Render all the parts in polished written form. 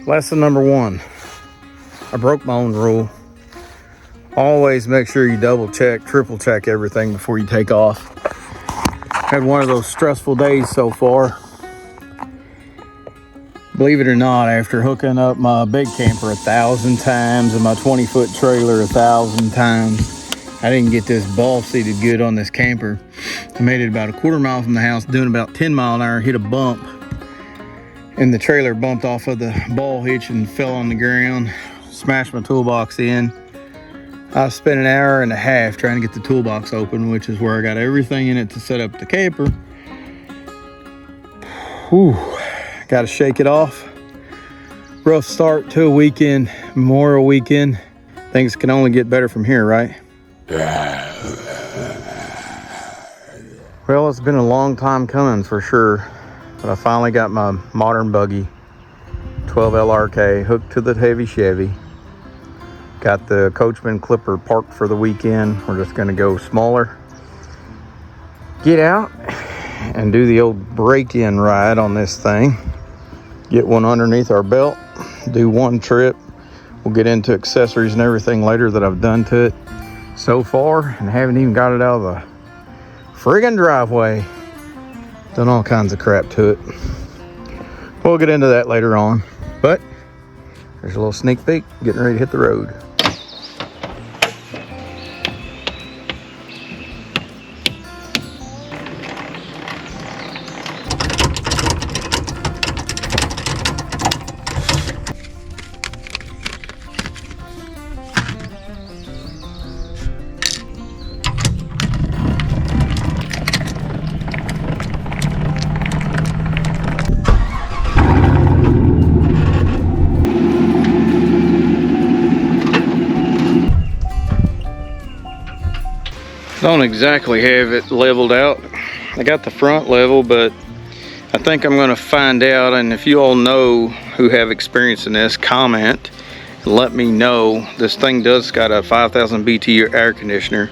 Lesson number one. I broke my own rule. Always make sure you double check, triple check everything before you take off. Had one of those stressful days so far. Believe it or not, after hooking up my big camper 1,000 times and my 20-foot trailer 1,000 times, I didn't get this ball seated good on this camper. I made it about a quarter mile from the house, doing about 10 mile an hour, hit a bump, and the trailer bumped off of the ball hitch and fell on the ground, smashed my toolbox in. I spent an hour and a half trying to get the toolbox open, which is where I got everything in it to set up the camper. Whew, got to shake it off. Rough start to a weekend, Memorial weekend. Things can only get better from here, right? Well, it's been a long time coming for sure, but I finally got my modern buggy, 12 LRK, hooked to the heavy Chevy. Got the Coachman Clipper parked for the weekend. We're just gonna go smaller, get out and do the old break-in ride on this thing. Get one underneath our belt, do one trip. We'll get into accessories and everything later that I've done to it so far, and haven't even got it out of the friggin' driveway. Done all kinds of crap to it. We'll get into that later on, but there's a little sneak peek, getting ready to hit the road. Don't exactly have it leveled out. I got the front level, but I think I'm going to find out, and if you all know who have experience in this, comment and let me know. This thing does got a 5,000 BTU air conditioner,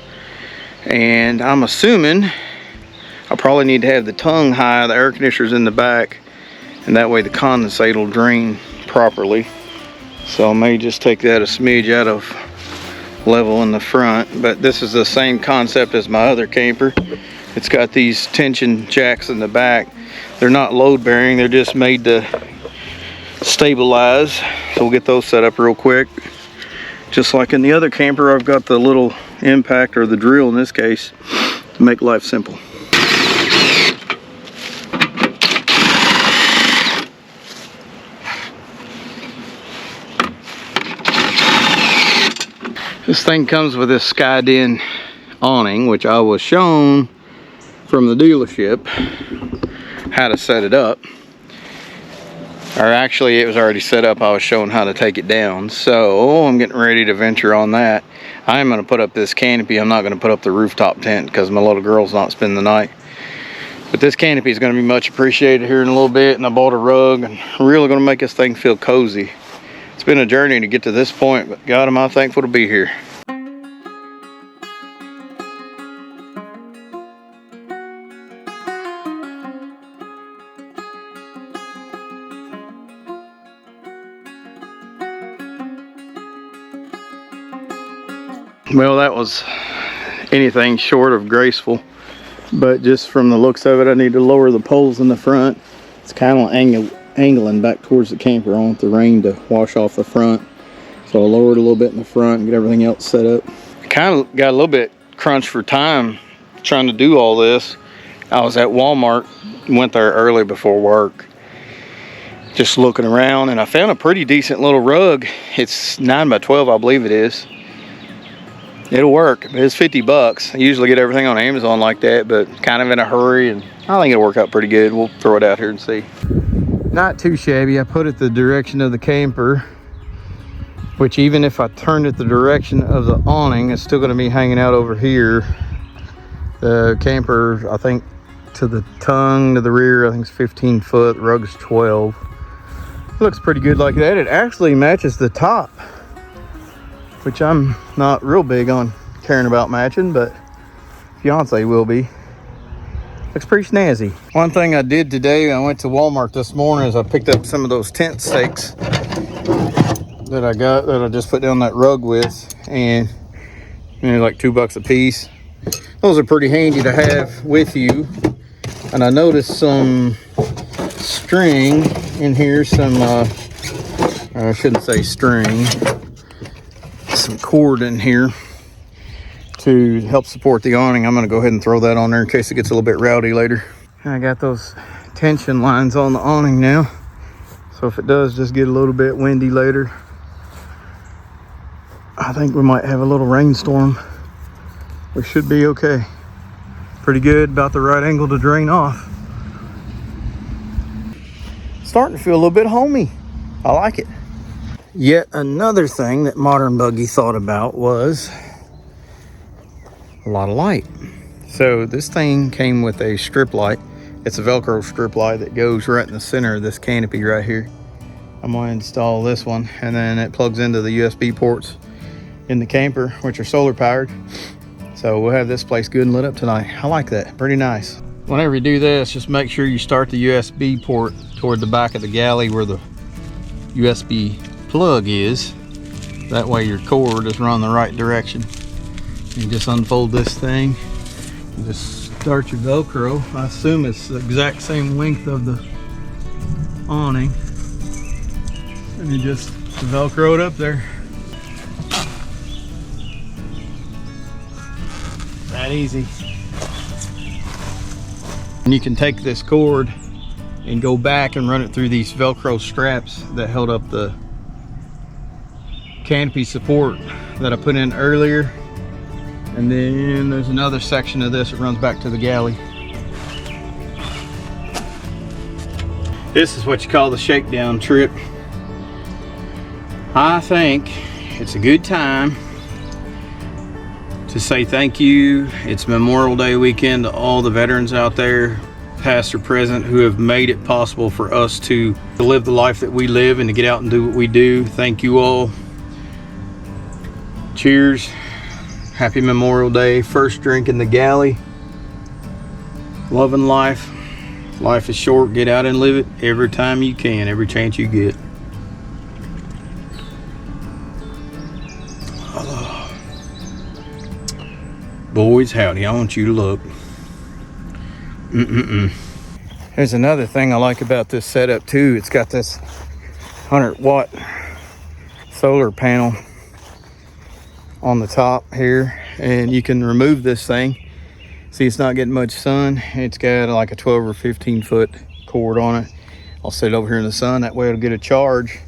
and I'm assuming I'll probably need to have the tongue high, the air conditioner's in the back, and that way the condensate will drain properly. So I may just take that a smidge out of level in the front, but this is the same concept as my other camper. It's got these tension jacks in the back. They're not load bearing, they're just made to stabilize. So we'll get those set up real quick. Just like in the other camper, I've got the little impact, or the drill in this case, to make life simple. This thing comes with this SkyDen awning, which I was shown from the dealership how to set it up. Or actually, it was already set up. I was shown how to take it down. So I'm getting ready to venture on that. I'm going to put up this canopy. I'm not going to put up the rooftop tent because my little girl's not spending the night. But this canopy is going to be much appreciated here in a little bit. And I bought a rug, and I'm really going to make this thing feel cozy. It's been a journey to get to this point, but God, am I thankful to be here. Well, that was anything short of graceful, but just from the looks of it, I need to lower the poles in the front. It's kind of angling back towards the camper. I want the rain to wash off the front, so I'll lower it a little bit in the front and get everything else set up. I kind of got a little bit crunched for time trying to do all this. I was at Walmart, went there early before work, just looking around, and I found a pretty decent little rug. It's 9 by 12, I believe it is. It'll work. It's 50 bucks. I usually get everything on Amazon like that, but kind of in a hurry, and I think it'll work out pretty good. We'll throw it out here and see. Not too shabby. I put it the direction of the camper, which even if I turned it the direction of the awning, it's still going to be hanging out over here. The camper, I think, to the tongue, to the rear, I think it's 15 foot. The rug's 12. It looks pretty good like that. It actually matches the top, which I'm not real big on caring about matching, but fiance will be. Looks pretty snazzy. One thing I did today, I went to Walmart this morning, is I picked up some of those tent stakes that I got that I just put down that rug with, and like $2 a piece. Those are pretty handy to have with you. And I noticed some string in here, some I shouldn't say string, some cord in here to help support the awning. I'm going to go ahead and throw that on there in case it gets a little bit rowdy later. And I got those tension lines on the awning now, so if it does just get a little bit windy later, I think we might have a little rainstorm. We should be okay. Pretty good, about the right angle to drain off. Starting to feel a little bit homey. I like it. Yet another thing that Modern Buggy thought about was a lot of light. So this thing came with a strip light. It's a Velcro strip light that goes right in the center of this canopy right here. I'm going to install this one, and then it plugs into the USB ports in the camper, which are solar powered. So we'll have this place good and lit up tonight. I like that, pretty nice. Whenever you do this, just make sure you start the USB port toward the back of the galley where the USB plug is. That way your cord is run the right direction. You just unfold this thing, you just start your Velcro. I assume it's the exact same length of the awning, and you just Velcro it up there. That easy. And you can take this cord and go back and run it through these Velcro straps that held up the canopy support that I put in earlier. And then there's another section of this that runs back to the galley. This is what you call the shakedown trip. I think it's a good time to say thank you. It's Memorial Day weekend to all the veterans out there, past or present, who have made it possible for us to live the life that we live and to get out and do what we do. Thank you all. Cheers. Happy Memorial Day. First drink in the galley. Loving life. Life is short. Get out and live it every time you can, every chance you get. Boys, howdy, I want you to look. There's another thing I like about this setup too. It's got this 100-watt solar panel on the top here, and you can remove this thing. See, it's not getting much sun. It's got like a 12 or 15 foot cord on it. I'll set it over here in the sun, that way it'll get a charge,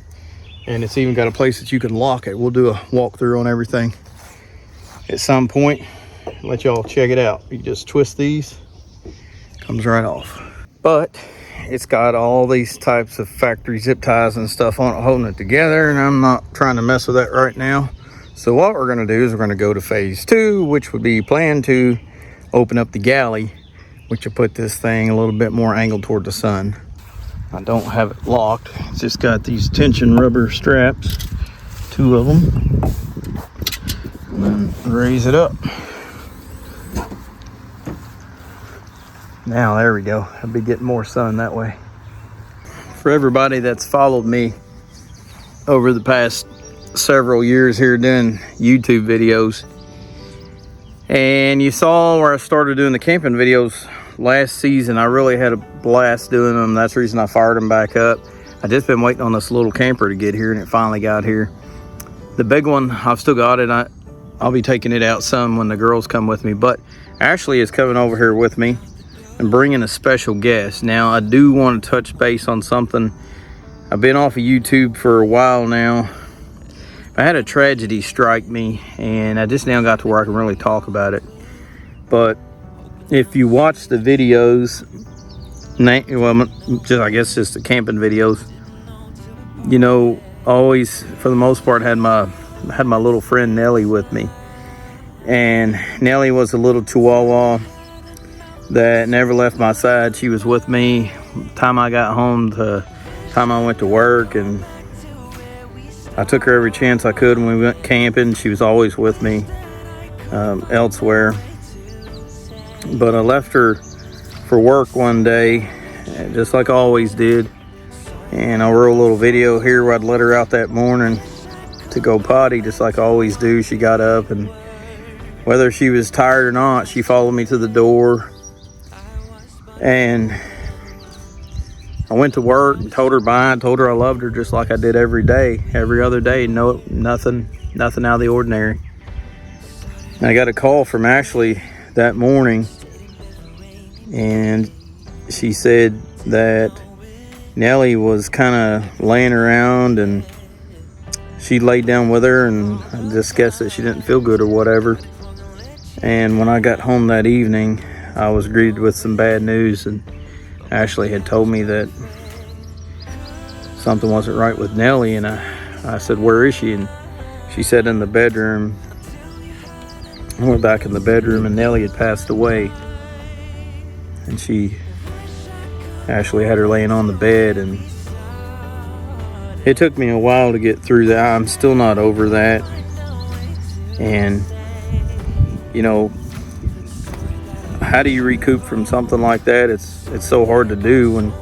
and it's even got a place that you can lock it. We'll do a walkthrough on everything at some point. Let y'all check it out. You just twist these, comes right off. But it's got all these types of factory zip ties and stuff on it holding it together, and I'm not trying to mess with that right now. So what we're going to do is we're going to go to phase 2, which would be plan to open up the galley, which will put this thing a little bit more angled toward the sun. I don't have it locked. It's just got these tension rubber straps, 2 of them, and then raise it up. Now, there we go. I'll be getting more sun that way. For everybody that's followed me over the past several years here doing YouTube videos, and you saw where I started doing the camping videos last season, I really had a blast doing them. That's the reason I fired them back up. I just been waiting on this little camper to get here, and it finally got here. The big one, I've still got it. I'll be taking it out some when the girls come with me, but Ashley is coming over here with me and bringing a special guest. Now, I do want to touch base on something. I've been off of YouTube for a while now. I had a tragedy strike me, and I just now got to where I can really talk about it. But if you watch the videos, well, I guess just the camping videos, you know, always for the most part had my little friend Nelly with me. And Nelly was a little chihuahua that never left my side. She was with me the time I got home, the time I went to work, and I took her every chance I could when we went camping. She was always with me elsewhere. But I left her for work one day, just like I always did. And I'll roll a little video here where I'd let her out that morning. to go potty, just like I always do. She got up, and whether she was tired or not, she followed me to the door. And I went to work and told her bye. I told her I loved her just like I did every day, every other day. No, nothing out of the ordinary. And I got a call from Ashley that morning, and she said that Nelly was kind of laying around, and she laid down with her, and I just guessed that she didn't feel good or whatever. And when I got home that evening, I was greeted with some bad news, and Ashley had told me that something wasn't right with Nelly. And I said, where is she? And she said, in the bedroom. I went back in the bedroom, and Nelly had passed away. And Ashley had her laying on the bed, and it took me a while to get through that. I'm still not over that. And you know, how do you recoup from something like that? It's so hard to do when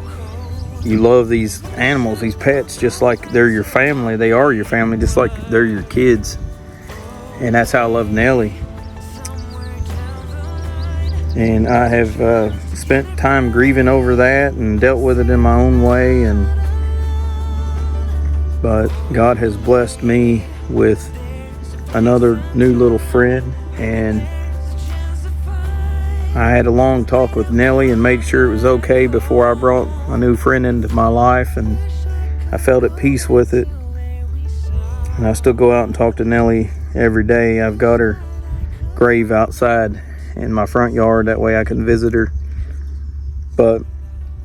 you love these animals, these pets, just like they're your family. They are your family, just like they're your kids. And that's how I love Nelly. And I have spent time grieving over that and dealt with it in my own way. But God has blessed me with another new little friend, and I had a long talk with Nelly and made sure it was okay before I brought a new friend into my life, and I felt at peace with it. And I still go out and talk to Nelly every day. I've got her grave outside in my front yard, that way I can visit her. But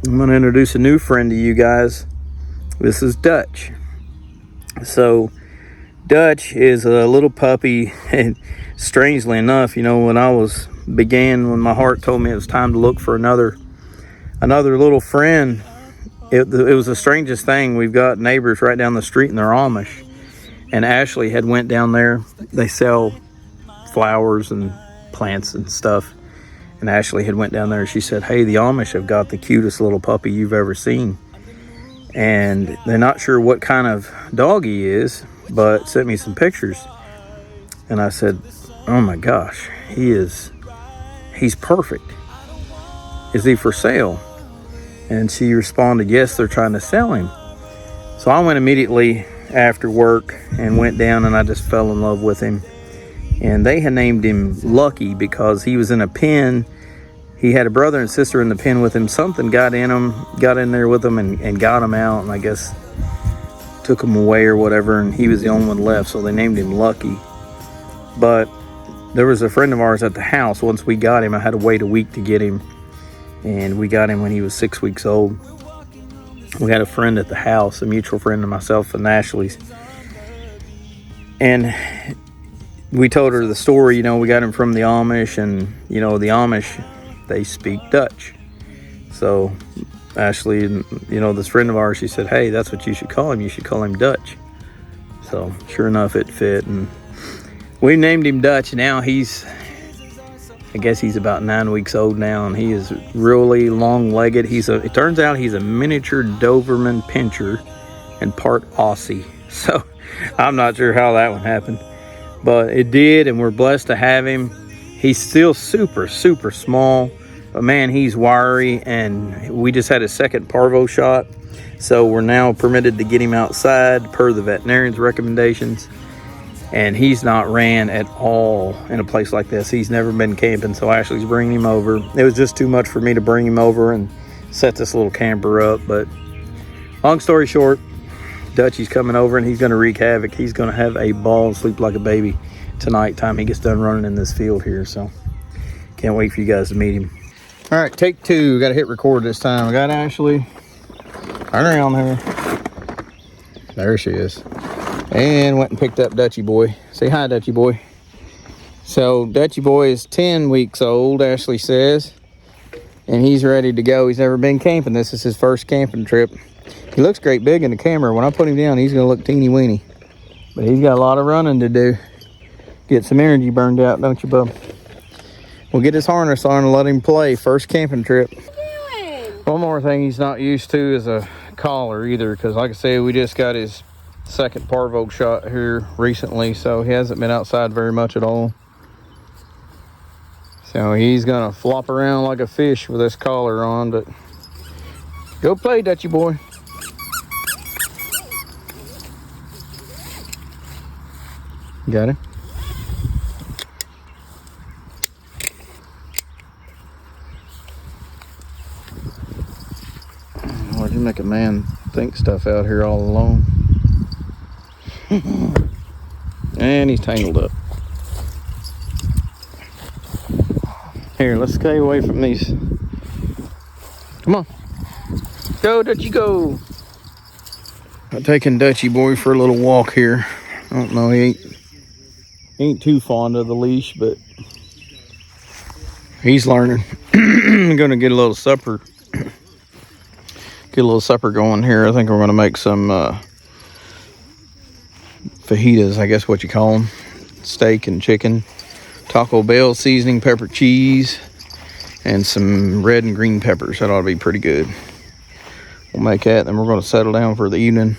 I'm going to introduce a new friend to you guys. This is Dutch. So Dutch is a little puppy, and strangely enough, you know, when my heart told me it was time to look for another little friend, it was the strangest thing. We've got neighbors right down the street, and they're Amish, and Ashley had went down there. They sell flowers and plants and stuff, and Ashley had went down there, and she said, hey, the Amish have got the cutest little puppy you've ever seen, and they're not sure what kind of dog he is, but sent me some pictures. And I said, oh my gosh, he's perfect. Is he for sale? And she responded, yes, they're trying to sell him. So I went immediately after work and went down, and I just fell in love with him. And they had named him Lucky because he was in a pen. He had a brother and sister in the pen with him. Something got in there with him and got him out, and I guess took him away or whatever, and he was the only one left, so they named him Lucky. But there was a friend of ours at the house. Once we got him, I had to wait a week to get him, and we got him when he was 6 weeks old. We had a friend at the house, a mutual friend of myself and Ashley's, and we told her the story. You know, we got him from the Amish, and you know, the Amish, they speak Dutch. So Ashley, and you know, this friend of ours, she said, hey, that's what you should call him. You should call him Dutch. So sure enough, it fit, and we named him Dutch. Now I guess he's about 9 weeks old now, and he is really long-legged. It turns out he's a miniature Doberman Pinscher and part Aussie. So I'm not sure how that one happened, but it did, and we're blessed to have him. He's still super, super small, but man, he's wiry, and we just had a second parvo shot, so we're now permitted to get him outside per the veterinarian's recommendations. And he's not ran at all in a place like this. He's never been camping, so Ashley's bringing him over. It was just too much for me to bring him over and set this little camper up. But long story short, Dutchie's coming over, and he's going to wreak havoc. He's going to have a ball and sleep like a baby tonight time he gets done running in this field here. So can't wait for you guys to meet him. All right, take two. We got to hit record this time. We got Ashley. Turn around here. There she is. And went and picked up Dutchie boy. Say hi, Dutchie boy. So Dutchie boy is 10 weeks old, Ashley says, and he's ready to go. He's never been camping. This is his first camping trip. He looks great big in the camera. When I put him down, he's gonna look teeny weeny, but he's got a lot of running to do. Get some energy burned out, don't you, bub? We'll get his harness on and let him play. First camping trip. One more thing he's not used to is a collar either, because like I said, we just got his second parvo shot here recently, so he hasn't been outside very much at all. So he's gonna flop around like a fish with this collar on, but go play, Dutchy boy. Got it? Why'd you make a man think stuff out here all alone? And he's tangled up. Here, let's stay away from these. Come on. Go, Dutchy, go. I'm taking Dutchy boy for a little walk here. I don't know, he ain't too fond of the leash, but he's learning. I'm gonna get a little supper. Get a little supper going here. I think we're gonna make some fajitas, I guess what you call them. Steak and chicken. Taco Bell seasoning, pepper, cheese, and some red and green peppers. That ought to be pretty good. We'll make that, then we're going to settle down for the evening.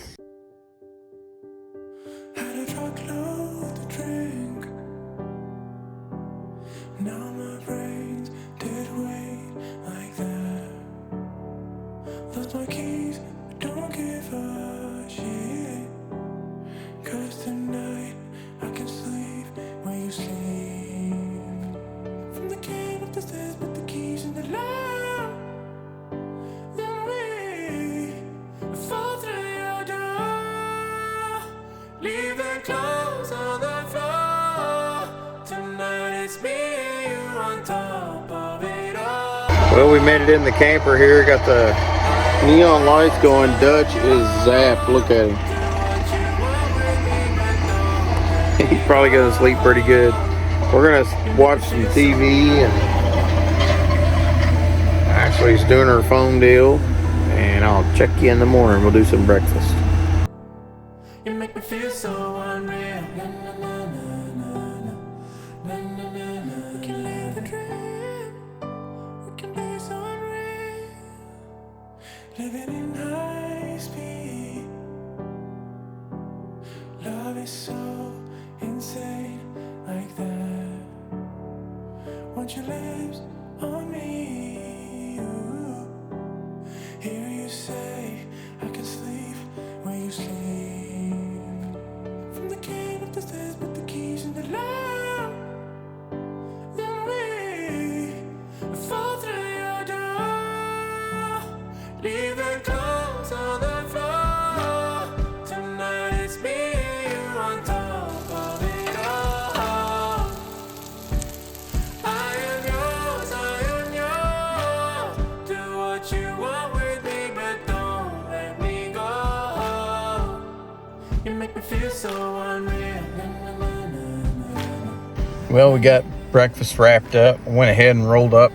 Well, we made it in the camper here. Got the neon lights going. Dutch is zapped. Look at him. He's probably going to sleep pretty good. We're going to watch some TV, and actually he's doing her phone deal, and I'll check you in the morning. We'll do some breakfast. You make me feel so unreal. Living in high speed. Love is so insane like that. Want your lips on me. Ooh. Hear you say I can sleep when you sleep. From the king of the stairs, put the keys in the lock. Then we fall through your door. Leave the clothes on the floor. Tonight it's me and you on top of it all. I am yours. Do what you want with me, but don't let me go. You make me feel so unreal. Well, we got breakfast wrapped up. Went ahead and rolled up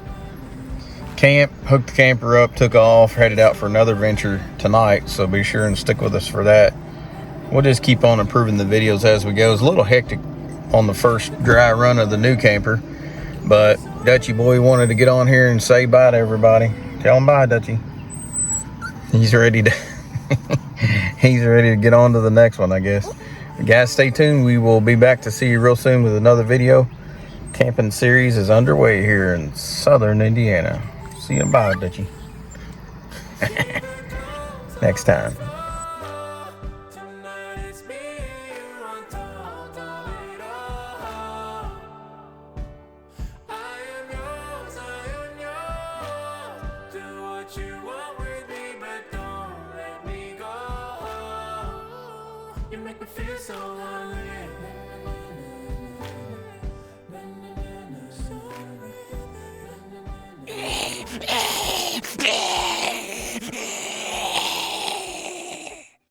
camp, hooked the camper up, took off, headed out for another venture tonight, so be sure and stick with us for that. We'll just keep on improving the videos as we go. It's a little hectic on the first dry run of the new camper, but Dutchy boy wanted to get on here and say bye to everybody. Tell him bye, Dutchy. He's ready to he's ready to get on to the next one, I guess. Guys, stay tuned. We will be back to see you real soon with another video. Camping series is underway here in southern Indiana. See you. Bye, Dutchy. Next time. You make me feel so unreal.